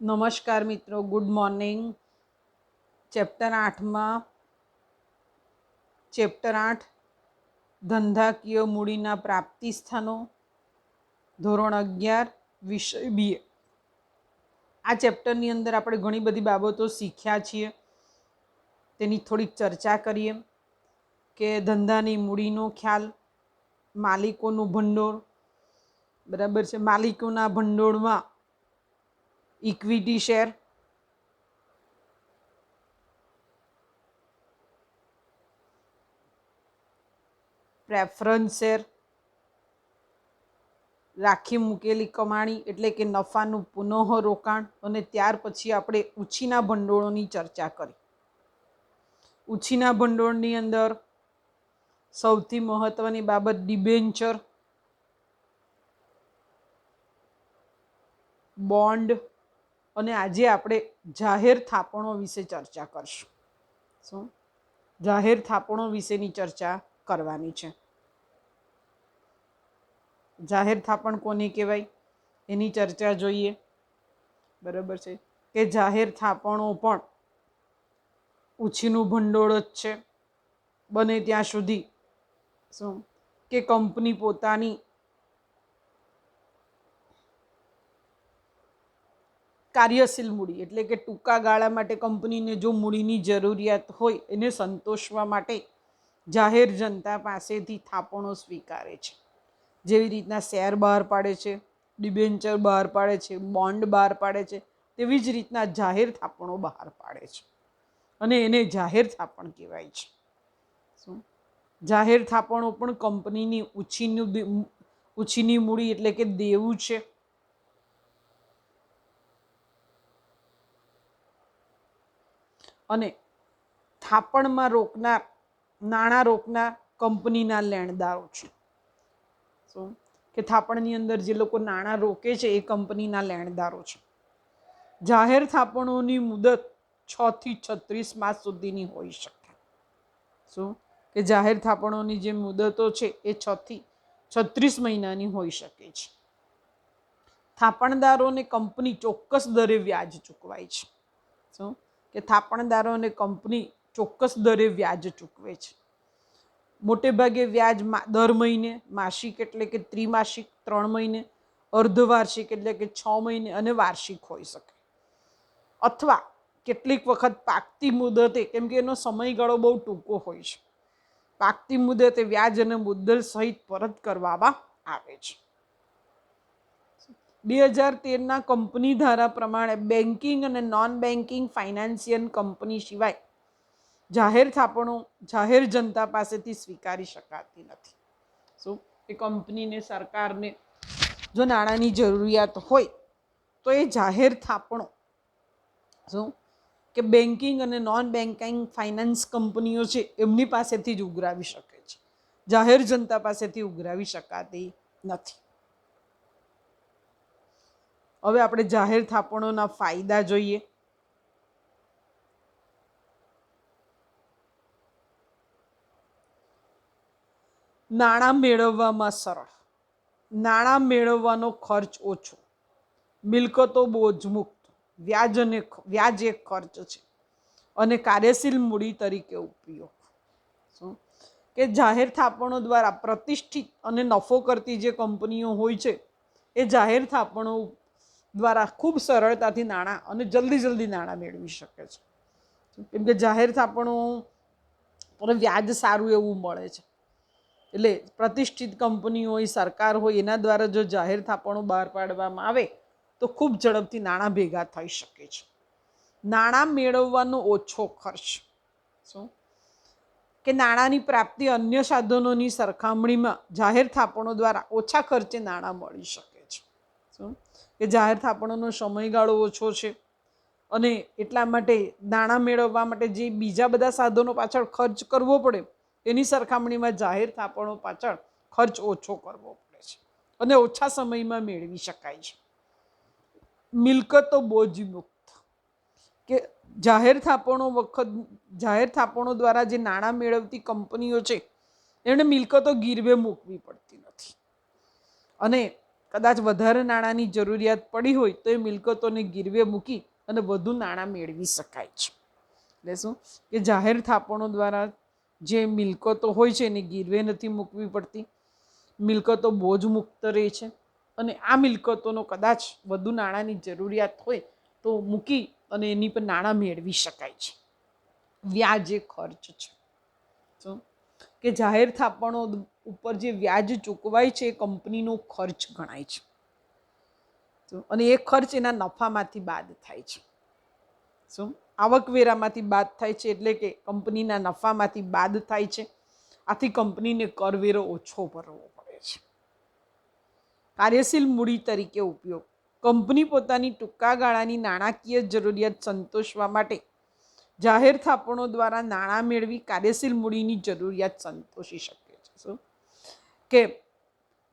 નમસ્કાર મિત્રો, good morning. Chapter 8માં chapter 8 ધંધાકીય મૂડીના પ્રાપ્તિ સ્થાનો, ધોરણ 11, વિષય BA. આ ચેપ્ટરની અંદર આપણે ઘણી બધી બાબતો શીખ્યા છીએ. તેની થોડીક ચર્ચા કરીએ કે ધંધાની મૂડીનો ખ્યાલ, માલિકોનું ભંડોળ, બરાબર છે. માલિકોના ભંડોળમાં ઇક્વિટી શેર, પ્રેફરન્સ શેર, રાખી મૂકેલી કમાણી એટલે કે નફાનું પુનઃ રોકાણ, અને ત્યાર પછી આપણે ઉછીના ભંડોળોની ચર્ચા કરી. ઉછીના ભંડોળની અંદર સૌથી મહત્વની બાબત ડિબેન્ચર, બોન્ડ, અને આજે આપણે જાહેર થાપણો વિશે ચર્ચા કરશું. શું? જાહેર થાપણો વિશેની ચર્ચા કરવાની છે. જાહેર થાપણ કોને કહેવાય એની ચર્ચા જોઈએ. બરાબર છે કે જાહેર થાપણો પણ ઉછીનું ભંડોળ જ છે બને ત્યાં સુધી. શું કે કંપની પોતાની કાર્યશીલ મૂડી એટલે કે ટૂંકા ગાળા માટે કંપનીને જો મૂડીની જરૂરિયાત હોય એને સંતોષવા માટે જાહેર જનતા પાસેથી થાપણો સ્વીકારે છે. જેવી રીતના શેર બહાર પાડે છે, ડિબેન્ચર બહાર પાડે છે, બોન્ડ બહાર પાડે છે, તેવી જ રીતના જાહેર થાપણો બહાર પાડે છે અને એને જાહેર થાપણ કહેવાય છે. શું? જાહેર થાપણો પણ કંપનીની ઉછીની મૂડી એટલે કે દેવું છે. અને થાપણમાં રોકનાર, નાણાં રોકનાર કંપનીના લેણદારો છે. શું? કે થાપણની અંદર જે લોકો નાણાં રોકે છે એ કંપનીના લેણદારો છે. જાહેર થાપણોની મુદત 6 થી 36 માસ સુધીની હોઈ શકે. શું? કે જાહેર થાપણોની જે મુદતો છે એ 6 થી 36 મહિનાની હોઈ શકે છે. થાપણદારોને કંપની ચોક્કસ દરે વ્યાજ ચૂકવાય છે. શું? કે થાપણદારોને કંપની ચોક્કસ દરે વ્યાજ ચૂકવે છે. મોટે ભાગે વ્યાજ દર મહિને, માસિક એટલે કે ત્રિમાસિક 3 મહિને, અર્ધવાર્ષિક એટલે કે 6 મહિને અને વાર્ષિક હોઈ શકે. અથવા કેટલીક વખત પાકતી મુદતે, કેમ કે એનો સમયગાળો બહુ ટૂંકો હોય છે, પાકતી મુદતે વ્યાજ અને મુદ્દલ સહિત પરત કરવામાં આવે છે. 2013ના કંપની ધારા પ્રમાણે બેન્કિંગ અને નોન બેન્કિંગ ફાઇનાન્સિયલ કંપની સિવાય જાહેર થાપણો જાહેર જનતા પાસેથી સ્વીકારી શકાતી નથી. શું? એ કંપનીને, સરકારને જો નાણાંની જરૂરિયાત હોય તો એ જાહેર થાપણો, શું કે બેન્કિંગ અને નોન બેન્કિંગ ફાઇનાન્સ કંપનીઓ છે એમની પાસેથી જ ઉઘરાવી શકે છે. જાહેર જનતા પાસેથી ઉઘરાવી શકાતી નથી. હવે આપણે જાહેર થાપણોના ફાયદા જોઈએ. નાણાં મેળવવામાં સરળ, નાણાં મેળવવાનો ખર્ચ ઓછો, મિલકતો બોજમુક્ત, વ્યાજ એક ખર્ચ છે, અને કાર્યશીલ મૂડી તરીકે ઉપયોગ. શું? કે જાહેર થાપણો દ્વારા પ્રતિષ્ઠિત અને નફો કરતી જે કંપનીઓ હોય છે એ જાહેર થાપણો દ્વારા ખૂબ સરળતાથી નાણાં અને જલ્દી નાણાં મેળવી શકે છે. કેમ કે જાહેર થાપણો પર વ્યાજ સારું એવું મળે છે. એટલે પ્રતિષ્ઠિત કંપનીઓ હોય, સરકાર હોય, એના દ્વારા જો જાહેર થાપણો બહાર પાડવામાં આવે તો ખૂબ ઝડપથી નાણાં ભેગા થઈ શકે છે. નાણાં મેળવવાનો ઓછો ખર્ચ. શું? કે નાણાંની પ્રાપ્તિ અન્ય સાધનોની સરખામણીમાં જાહેર થાપણો દ્વારા ઓછા ખર્ચે નાણાં મળી શકે છે. શું? કે જાહેર થાપણોનો સમયગાળો ઓછો છે અને એટલા માટે નાણાં મેળવવા માટે જે બીજા બધા સાધનો પાછળ ખર્ચ કરવો પડે એની સરખામણીમાં જાહેર થાપણો પાછળ ખર્ચ ઓછો કરવો પડે છે અને ઓછા સમયમાં મેળવી શકાય છે. મિલકતો બોજમુક્ત, કે જાહેર થાપણો દ્વારા જે નાણાં મેળવતી કંપનીઓ છે એણે મિલકતો ગીરવે મૂકવી પડતી નથી અને કદાચ વધારે નાણાંની જરૂરિયાત પડી હોય તો એ મિલકતોને ગીરવે મૂકી અને વધુ નાણાં મેળવી શકાય છે. એટલે શું કે જાહેર થાપણો દ્વારા જે મિલકતો હોય છે એને ગીરવે નથી મૂકવી પડતી, મિલકતો બોજ મુક્ત રહે છે અને આ મિલકતોનો કદાચ વધુ નાણાંની જરૂરિયાત હોય તો મૂકી અને એની પર નાણાં મેળવી શકાય છે. વ્યાજ એ ખર્ચ છે. શું કે જાહેર થાપણો ઉપર જે વ્યાજ ચૂકવાય છે એ કંપનીનો ખર્ચ ગણાય છે અને એ ખર્ચ એના નફામાંથી બાદ થાય છે. શું આવકવેરામાંથી બાદ થાય છે, એટલે કે કંપનીના નફામાંથી બાદ થાય છે. આથી કંપનીને કરવેરો ઓછો ભરવો પડે છે. કાર્યશીલ મૂડી તરીકે ઉપયોગ. કંપની પોતાની ટૂંકા ગાળાની નાણાકીય જરૂરિયાત સંતોષવા માટે જાહેર થાપણો દ્વારા નાણાં મેળવી કાર્યશીલ મૂડીની જરૂરિયાત સંતોષી શકે છે. શું કે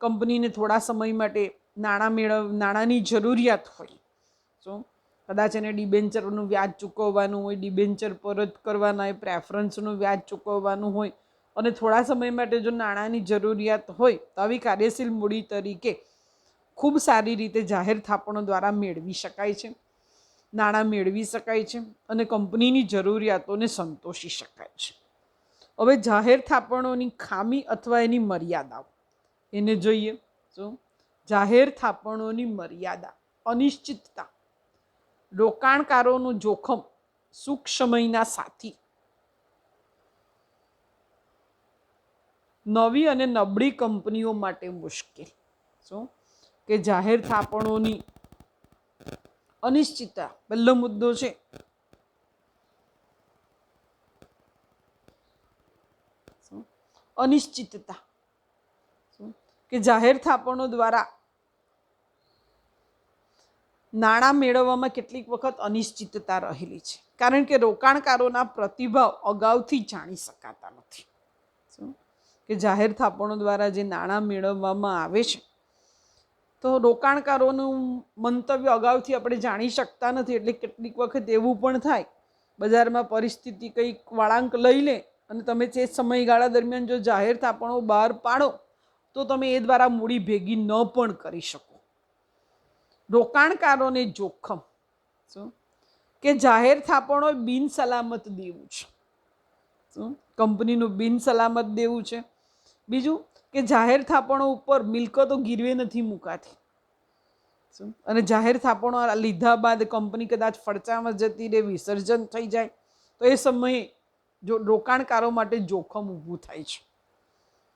કંપનીને થોડા સમય માટે નાણાંની જરૂરિયાત હોય. શું કદાચ એને ડિબેન્ચરનું વ્યાજ ચૂકવવાનું હોય, ડિબેન્ચર પરત કરવાના હોય, પ્રેફરન્સનું વ્યાજ ચૂકવવાનું હોય અને થોડા સમય માટે જો નાણાંની જરૂરિયાત હોય તો આવી કાર્યશીલ મૂડી તરીકે ખૂબ સારી રીતે જાહેર થાપણો દ્વારા મેળવી શકાય છે, નાણાં મેળવી શકાય છે અને કંપનીની જરૂરિયાતોને સંતોષી શકાય છે. હવે જાહેર થાપણોની ખામી અથવા એની મર્યાદાઓ એને જોઈએ. શું જાહેર થાપણોની મર્યાદા. અનિશ્ચિતતા, રોકાણકારોનું જોખમ, સુખ સમયના સાથી. નવી અને નબળી કંપનીઓ માટે મુશ્કેલ. શું કે જાહેર થાપણોની અનિશ્ચિતતા પહેલો મુદ્દો છે. અનિશ્ચિતતા. કે જાહેર થાપણો દ્વારા નાણાં મેળવવામાં કેટલીક વખત અનિશ્ચિતતા રહેલી છે, કારણ કે રોકાણકારોના પ્રતિભાવ અગાઉથી જાણી શકાતા નથી. શું કે જાહેર થાપણો દ્વારા જે નાણાં મેળવવામાં આવે છે તો રોકાણકારોનું મંતવ્ય અગાઉથી આપણે જાણી શકતા નથી. એટલે કેટલીક વખત એવું પણ થાય બજારમાં પરિસ્થિતિ કંઈક વળાંક લઈ લે અને તમે તે સમયગાળા દરમિયાન જો જાહેર થાપણો બહાર પાડો તો તમે એ દ્વારા મૂડી ભેગી ન પણ કરી શકો. રોકાણકારોને જોખમ. શું કે જાહેર થાપણો બિનસલામત દેવું છે. શું કંપનીનું બિનસલામત દેવું છે. બીજું કે જાહેર થાપણો ઉપર મિલકતો ગીરવે નથી મુકાતી. શું અને જાહેર થાપણો લીધા બાદ કંપની કદાચ ફડચામાં જતી રહે, વિસર્જન થઈ જાય તો એ સમયે જો રોકાણકારો માટે જોખમ ઊભું થાય છે.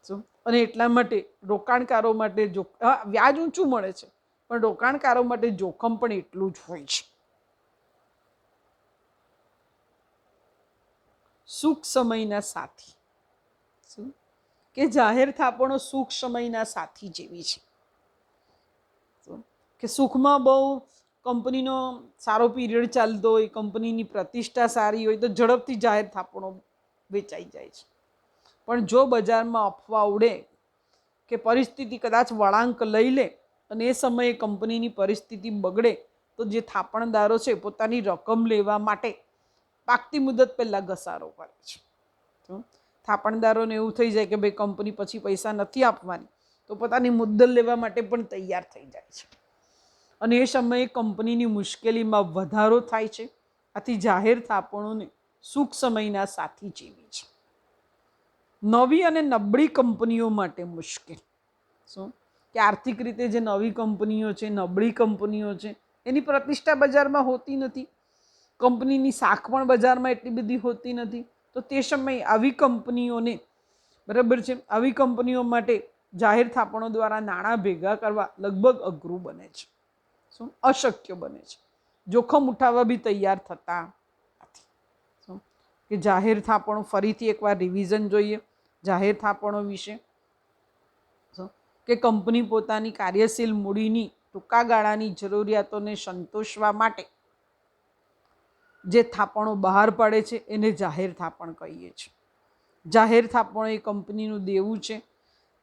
શું અને એટલા માટે રોકાણકારો માટે વ્યાજ ઊંચું મળે છે પણ રોકાણકારો માટે જોખમ પણ એટલું જ હોય છે. સુખ સમયના સાથી. શું કે જાહેર થાપણો સુખ સમયના સાથી જેવી છે. કે સુખમાં બહુ કંપનીનો સારો પીરિયડ ચાલતો હોય, કંપનીની પ્રતિષ્ઠા સારી હોય તો ઝડપથી જાહેર થાપણો વેચાઈ જાય છે. પણ જો બજારમાં અફવા ઉડે કે પરિસ્થિતિ કદાચ વળાંક લઈ લે અને એ સમયે કંપનીની પરિસ્થિતિ બગડે તો જે થાપણદારો છે પોતાની રકમ લેવા માટે પાકતી મુદત પહેલાં ઘસારો કરે છે. થાપણદારોને એવું થઈ જાય કે ભાઈ કંપની પછી પૈસા નથી આપવાની તો પોતાની મુદ્દલ લેવા માટે પણ તૈયાર થઈ જાય છે અને એ સમયે કંપનીની મુશ્કેલીમાં વધારો થાય છે. આથી જાહેર થાપણોને સુખ સમયના સાથી જેવી છે. નવી અને નબળી કંપનીઓ માટે મુશ્કેલ. શું કે આર્થિક રીતે જે નવી કંપનીઓ છે, નબળી કંપનીઓ છે, એની પ્રતિષ્ઠા બજારમાં હોતી નથી, કંપનીની શાખ પણ બજારમાં એટલી બધી હોતી નથી. તો તે સમયે આવી કંપનીઓને બરાબર છે, આવી કંપનીઓ માટે જાહેર થાપણો દ્વારા નાણાં ભેગા કરવા લગભગ અઘરું બને છે. શું અશક્ય બને છે. જોખમ ઉઠાવવા બી તૈયાર થતા નથી. શું કે જાહેર થાપણો ફરીથી એકવાર રિવિઝન જોઈએ જાહેર થાપણો વિશે. કે કંપની પોતાની કાર્યશીલ મૂડીની ટૂંકા ગાળાની જરૂરિયાતોને સંતોષવા માટે જે થાપણો બહાર પાડે છે એને જાહેર થાપણ કહીએ છીએ. જાહેર થાપણો એ કંપનીનું દેવું છે.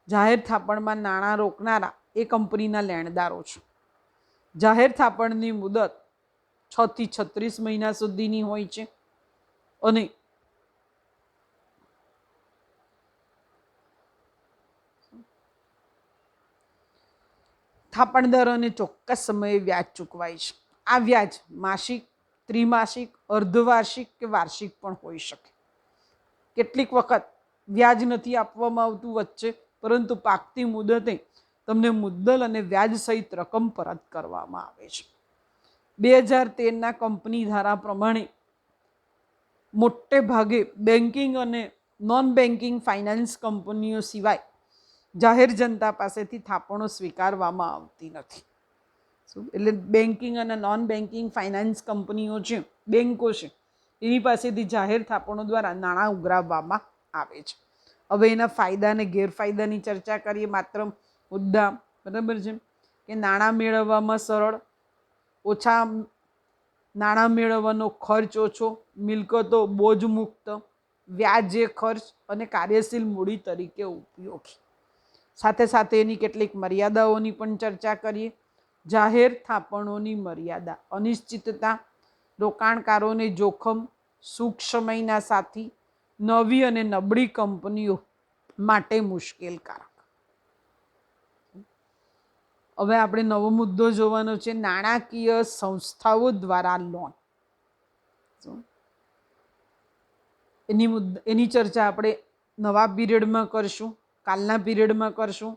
જાહેર થાપણમાં નાણાં રોકનારા એ કંપનીના લેણદારો છે. જાહેર થાપણની મુદત 6 થી 36 મહિના સુધીની હોય છે અને થાપણદારોને ચોક્કસ સમયે વ્યાજ ચૂકવાય છે. આ વ્યાજ માસિક, ત્રિમાસિક, અર્ધવાર્ષિક કે વાર્ષિક પણ હોઈ શકે. કેટલીક વખત વ્યાજ નથી આપવામાં આવતું વચ્ચે, પરંતુ પાકતી મુદતે તમને મુદ્દલ અને વ્યાજ સહિત રકમ પરત કરવામાં આવે છે. 2013ના કંપની ધારા પ્રમાણે મોટે ભાગે બેન્કિંગ અને નોન બેન્કિંગ ફાઇનાન્સ કંપનીઓ સિવાય જાહેર જનતા પાસેથી થાપણો સ્વીકારવામાં આવતી નથી. એટલે બેન્કિંગ અને નોન બેન્કિંગ ફાઇનાન્સ કંપનીઓ છે, બેન્કો છે, એની પાસેથી જાહેર થાપણો દ્વારા નાણાં ઉઘરાવવામાં આવે છે. હવે એના ફાયદા અને ગેરફાયદાની ચર્ચા કરીએ. માત્ર મુદ્દા બરાબર છે કે નાણાં મેળવવામાં સરળ, ઓછા નાણાં મેળવવાનો ખર્ચ ઓછો, મિલકતો બોજ મુક્ત, વ્યાજે ખર્ચ અને કાર્યશીલ મૂડી તરીકે ઉપયોગી. સાથે સાથે એની કેટલીક મર્યાદાઓની પણ ચર્ચા કરીએ. જાહેર થાપણોની મર્યાદા: અનિશ્ચિતતા, રોકાણકારોને જોખમ, સૂક સમયના સાથી, નવી અને નબળી કંપનીઓ માટે મુશ્કેલકારક. હવે આપણે નવો મુદ્દો જોવાનો છે, નાણાકીય સંસ્થાઓ દ્વારા લોન. એની ચર્ચા આપણે નવા પીરિયડમાં કરશું, કાલના પીરિયડમાં કરશું.